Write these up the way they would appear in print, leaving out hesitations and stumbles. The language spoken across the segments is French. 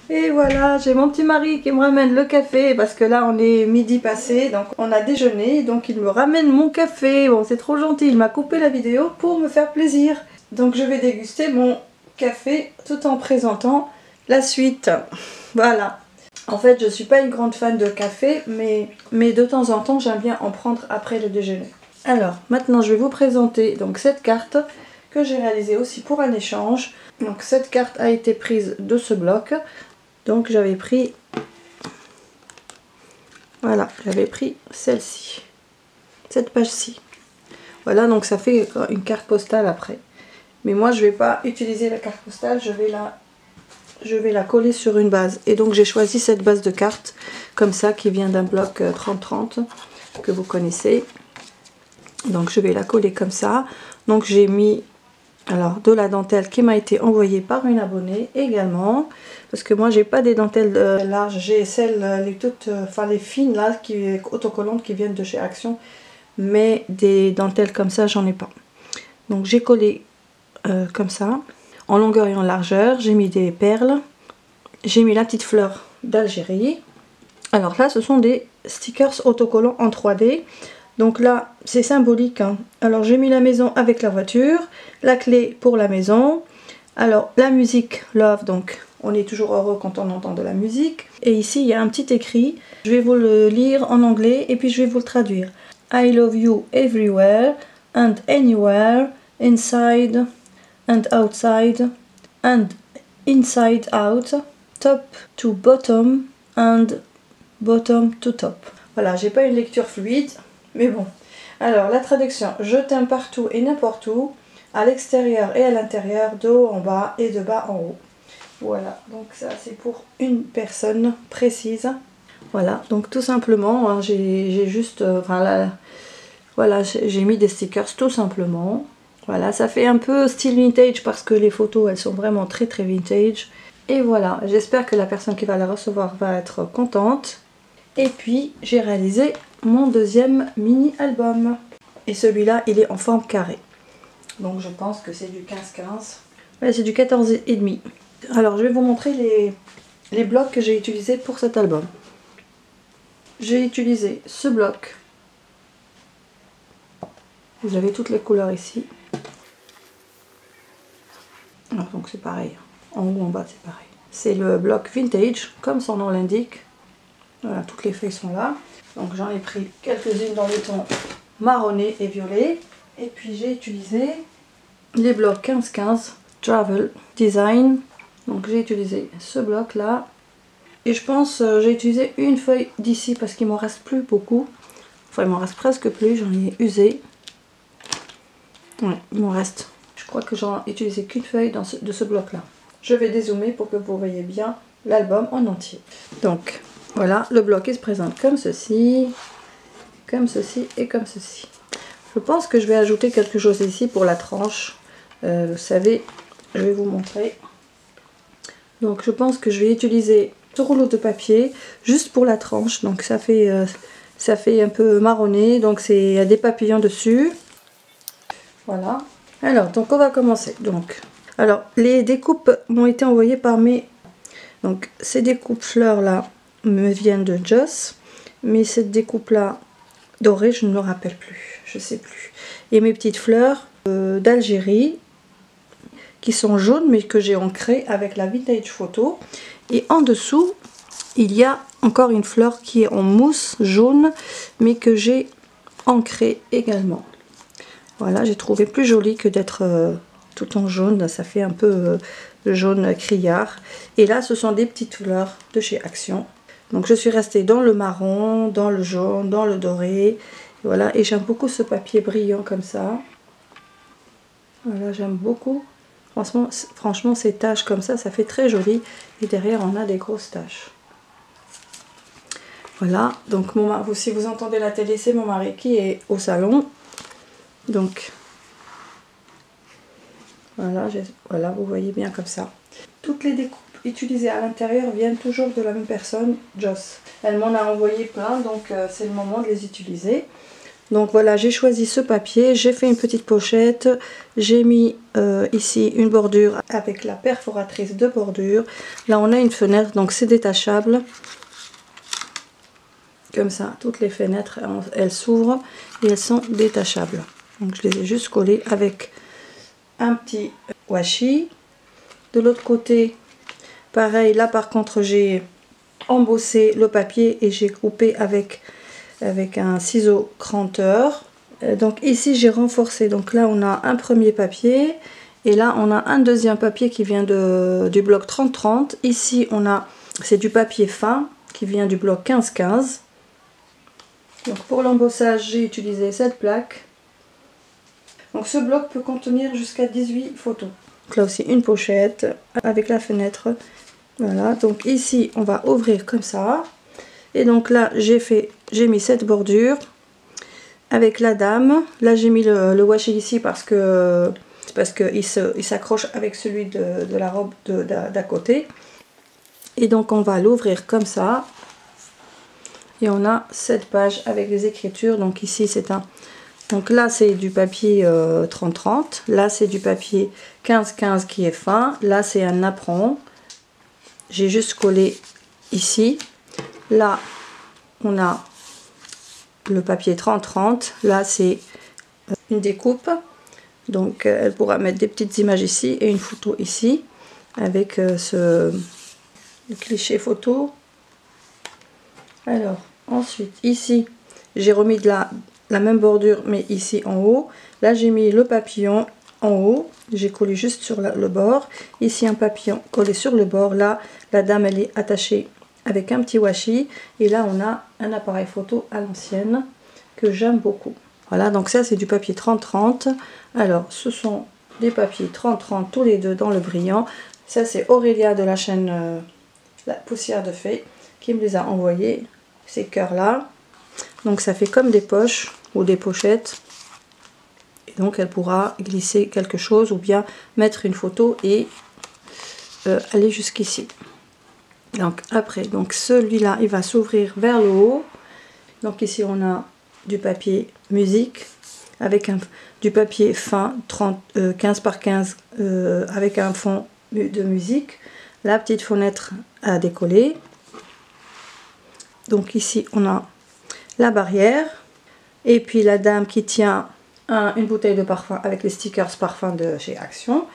Et voilà, j'ai mon petit mari qui me ramène le café parce que là on est midi passé, donc on a déjeuné, donc il me ramène mon café. Bon, c'est trop gentil, il m'a coupé la vidéo pour me faire plaisir. Donc je vais déguster mon café tout en présentant la suite. Voilà. En fait, je suis pas une grande fan de café, mais de temps en temps j'aime bien en prendre après le déjeuner. Alors, maintenant je vais vous présenter donc cette carte que j'ai réalisée aussi pour un échange. Donc cette carte a été prise de ce bloc. Donc j'avais pris, voilà, j'avais pris celle-ci, cette page-ci. Voilà, donc ça fait une carte postale après. Mais moi je vais pas utiliser la carte postale, je vais la coller sur une base. Et donc j'ai choisi cette base de cartes, comme ça, qui vient d'un bloc 30-30, que vous connaissez. Donc je vais la coller comme ça. Donc j'ai mis alors de la dentelle qui m'a été envoyée par une abonnée également, parce que moi j'ai pas des dentelles larges, j'ai celles les toutes, enfin les fines là, qui autocollantes qui viennent de chez Action, mais des dentelles comme ça j'en ai pas. Donc j'ai collé comme ça, en longueur et en largeur. J'ai mis des perles, j'ai mis la petite fleur d'Algérie. Alors là ce sont des stickers autocollants en 3D. Donc là, c'est symbolique, hein. Alors j'ai mis la maison avec la voiture, la clé pour la maison. Alors la musique, love, donc on est toujours heureux quand on entend de la musique. Et ici, il y a un petit écrit. Je vais vous le lire en anglais et puis je vais vous le traduire. I love you everywhere and anywhere, inside and outside and inside out, top to bottom and bottom to top. Voilà, j'ai pas une lecture fluide. Mais bon, alors la traduction, je t'aime partout et n'importe où, à l'extérieur et à l'intérieur, de haut en bas et de bas en haut. Voilà, donc ça c'est pour une personne précise. Voilà, donc tout simplement, hein, j'ai juste, voilà, j'ai mis des stickers tout simplement. Voilà, ça fait un peu style vintage parce que les photos elles sont vraiment très très vintage. Et voilà, j'espère que la personne qui va la recevoir va être contente. Et puis j'ai réalisé mon deuxième mini album. Et celui-là, il est en forme carrée. Donc je pense que c'est du 15-15. Ouais, c'est du 14,5. Alors je vais vous montrer les blocs que j'ai utilisés pour cet album. J'ai utilisé ce bloc. Vous avez toutes les couleurs ici. Alors, donc c'est pareil. En haut, en bas, c'est pareil. C'est le bloc vintage, comme son nom l'indique. Voilà, toutes les feuilles sont là. Donc j'en ai pris quelques-unes dans les tons marronné et violet. Et puis j'ai utilisé les blocs 15-15 Travel Design. Donc j'ai utilisé ce bloc là. Et je pense j'ai utilisé une feuille d'ici parce qu'il m'en reste plus beaucoup. Enfin il m'en reste presque plus, j'en ai usé. Ouais, il m'en reste. Je crois que j'en ai utilisé qu'une feuille de ce bloc là. Je vais dézoomer pour que vous voyez bien l'album en entier. Donc voilà, le bloc il se présente comme ceci et comme ceci. Je pense que je vais ajouter quelque chose ici pour la tranche. Vous savez, je vais vous montrer. Donc je pense que je vais utiliser ce rouleau de papier juste pour la tranche. Donc ça fait un peu marronné, donc il y a des papillons dessus. Voilà. Alors, donc on va commencer. Donc, alors les découpes m'ont été envoyées par mes... Donc ces découpes fleurs là me viennent de Joss, mais cette découpe là dorée, je ne me rappelle plus, je sais plus. Et mes petites fleurs d'Algérie qui sont jaunes mais que j'ai ancrées avec la vintage photo. Et en dessous il y a encore une fleur qui est en mousse jaune mais que j'ai ancrée également. Voilà, j'ai trouvé plus joli que d'être tout en jaune, ça fait un peu jaune criard. Et là ce sont des petites fleurs de chez Action. Donc je suis restée dans le marron, dans le jaune, dans le doré. Voilà, et j'aime beaucoup ce papier brillant comme ça. Voilà, j'aime beaucoup. Franchement, ces taches comme ça fait très joli. Et derrière, on a des grosses taches. Voilà, donc si vous entendez la télé, c'est mon mari qui est au salon. Donc, voilà, vous voyez bien comme ça. Toutes les découpes utilisées à l'intérieur viennent toujours de la même personne, Joss. Elle m'en a envoyé plein, donc c'est le moment de les utiliser. Donc voilà, j'ai choisi ce papier, j'ai fait une petite pochette, j'ai mis ici une bordure avec la perforatrice de bordure. Là on a une fenêtre, donc c'est détachable. Comme ça, toutes les fenêtres, elles s'ouvrent et elles sont détachables. Donc je les ai juste collées avec un petit washi. De l'autre côté, pareil, là par contre j'ai embossé le papier et j'ai coupé avec un ciseau cranteur. Donc ici j'ai renforcé, donc là on a un premier papier et là on a un deuxième papier qui vient du bloc 30-30. Ici on a, c'est du papier fin qui vient du bloc 15-15. Donc pour l'embossage j'ai utilisé cette plaque. Donc ce bloc peut contenir jusqu'à 18 photos. Donc là aussi une pochette avec la fenêtre. Voilà, donc ici on va ouvrir comme ça. Et donc là j'ai mis cette bordure avec la dame. Là j'ai mis le washi ici parce que il s'accroche avec celui de la robe d'à côté. Et donc on va l'ouvrir comme ça. Et on a cette page avec les écritures. Donc ici c'est un... Donc là c'est du papier 30-30. Là c'est du papier 15-15 qui est fin. Là c'est un napperon. J'ai juste collé ici. Là on a le papier 30-30. Là c'est une découpe. Donc elle pourra mettre des petites images ici et une photo ici. Avec le cliché photo. Alors ensuite ici j'ai remis de la même bordure mais ici en haut. Là j'ai mis le papillon en haut, j'ai collé juste sur le bord. Ici un papillon collé sur le bord. Là la dame elle est attachée avec un petit washi et là on a un appareil photo à l'ancienne que j'aime beaucoup. Voilà, donc ça c'est du papier 30-30. Alors ce sont des papiers 30-30 tous les deux dans le brillant. Ça c'est Aurélia de la chaîne La Poussière de Fée qui me les a envoyés, ces cœurs là. Donc ça fait comme des poches ou des pochettes. Et donc elle pourra glisser quelque chose ou bien mettre une photo et aller jusqu'ici. Donc après, donc celui-là il va s'ouvrir vers le haut. Donc ici on a du papier musique avec du papier fin 15 par 15 avec un fond de musique. La petite fenêtre à décoller. Donc ici on a la barrière et puis la dame qui tient une bouteille de parfum avec les stickers parfum de chez Action.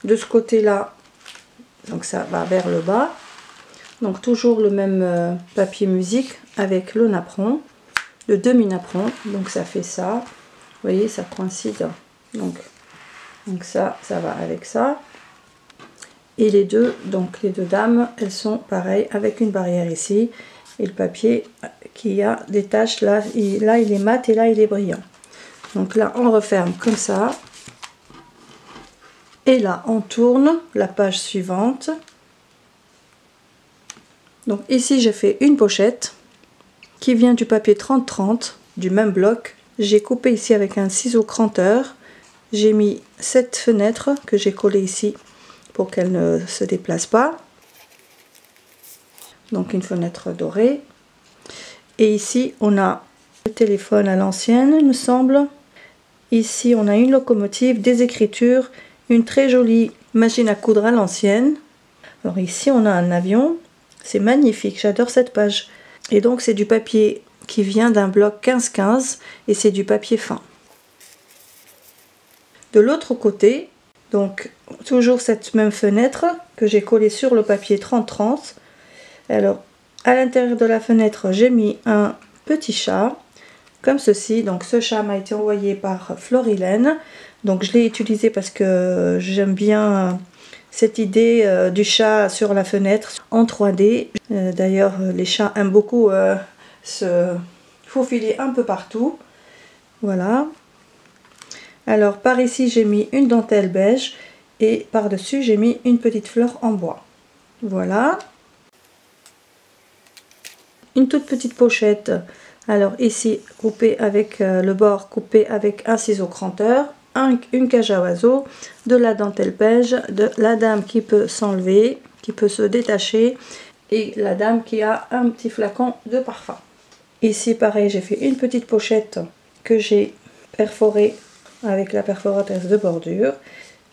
De ce côté là, donc ça va vers le bas. Donc toujours le même papier musique avec le napperon, le demi-napperon. Donc ça fait ça. Vous voyez, ça coïncide. Donc ça va avec ça. Et les deux dames, elles sont pareilles avec une barrière ici. Et le papier qui a des taches, là il est mat et là il est brillant. Donc là on referme comme ça. Et là on tourne la page suivante. Donc ici j'ai fait une pochette qui vient du papier 30-30 du même bloc. J'ai coupé ici avec un ciseau cranteur. J'ai mis cette fenêtre que j'ai collée ici pour qu'elle ne se déplace pas. Donc une fenêtre dorée. Et ici on a le téléphone à l'ancienne il me semble. Ici on a une locomotive, des écritures, une très jolie machine à coudre à l'ancienne. Alors ici on a un avion, c'est magnifique, j'adore cette page. Et donc c'est du papier qui vient d'un bloc 15-15 et c'est du papier fin. De l'autre côté, donc toujours cette même fenêtre que j'ai collée sur le papier 30-30. Alors à l'intérieur de la fenêtre j'ai mis un petit chat comme ceci. Donc ce chat m'a été envoyé par Florilène, donc je l'ai utilisé parce que j'aime bien cette idée du chat sur la fenêtre en 3D. D'ailleurs les chats aiment beaucoup se faufiler un peu partout. Voilà. Alors par ici j'ai mis une dentelle beige et par dessus j'ai mis une petite fleur en bois. Voilà. Une toute petite pochette. Alors ici coupée avec le bord coupé avec un ciseau cranteur, une cage à oiseaux, de la dentelle beige, de la dame qui peut s'enlever, qui peut se détacher et la dame qui a un petit flacon de parfum. Ici pareil j'ai fait une petite pochette que j'ai perforé avec la perforatrice de bordure.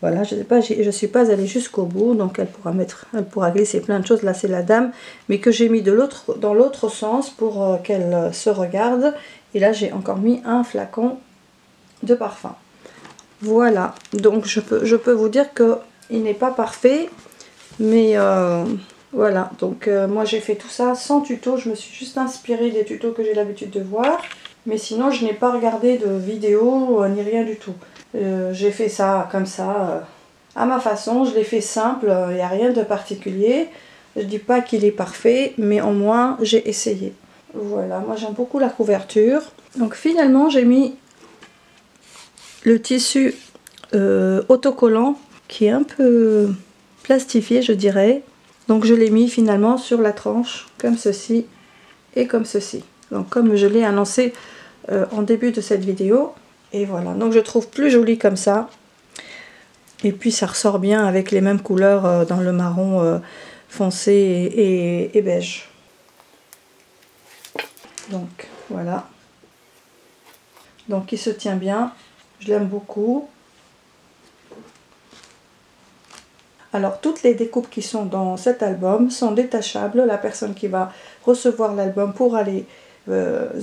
Voilà, je suis pas allée jusqu'au bout, donc elle pourra glisser plein de choses. Là c'est la dame, mais que j'ai mis dans l'autre sens pour qu'elle se regarde. Et là j'ai encore mis un flacon de parfum. Voilà, donc je peux vous dire que il n'est pas parfait, mais voilà. Donc moi j'ai fait tout ça sans tuto, je me suis juste inspirée des tutos que j'ai l'habitude de voir, mais sinon je n'ai pas regardé de vidéo ni rien du tout. J'ai fait ça comme ça, à ma façon, je l'ai fait simple, il n'y a rien de particulier. Je dis pas qu'il est parfait, mais au moins j'ai essayé. Voilà, moi j'aime beaucoup la couverture. Donc finalement j'ai mis le tissu autocollant qui est un peu plastifié, je dirais. Donc je l'ai mis finalement sur la tranche comme ceci et comme ceci. Donc comme je l'ai annoncé en début de cette vidéo. Et voilà, donc je trouve plus joli comme ça. Et puis ça ressort bien avec les mêmes couleurs dans le marron foncé et beige. Donc voilà. Donc il se tient bien, je l'aime beaucoup. Alors toutes les découpes qui sont dans cet album sont détachables. La personne qui va recevoir l'album pourra les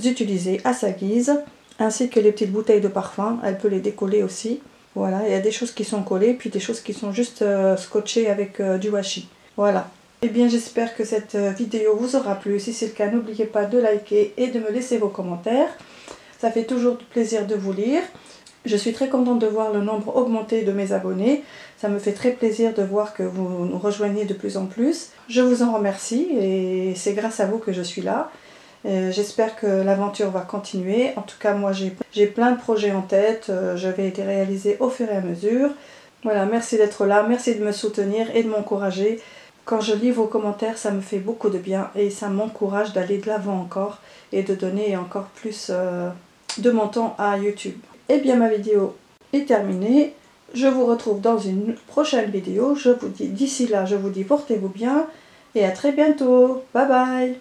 utiliser à sa guise. Ainsi que les petites bouteilles de parfum, elle peut les décoller aussi. Voilà, il y a des choses qui sont collées, puis des choses qui sont juste scotchées avec du washi. Voilà. Et bien j'espère que cette vidéo vous aura plu. Si c'est le cas, n'oubliez pas de liker et de me laisser vos commentaires. Ça fait toujours plaisir de vous lire. Je suis très contente de voir le nombre augmenter de mes abonnés. Ça me fait très plaisir de voir que vous nous rejoignez de plus en plus. Je vous en remercie et c'est grâce à vous que je suis là. J'espère que l'aventure va continuer. En tout cas, moi j'ai plein de projets en tête. Je vais les réaliser au fur et à mesure. Voilà, merci d'être là, merci de me soutenir et de m'encourager. Quand je lis vos commentaires, ça me fait beaucoup de bien et ça m'encourage d'aller de l'avant encore et de donner encore plus de mon temps à YouTube. Et bien ma vidéo est terminée. Je vous retrouve dans une prochaine vidéo. Je vous dis d'ici là, je vous dis portez-vous bien et à très bientôt. Bye bye.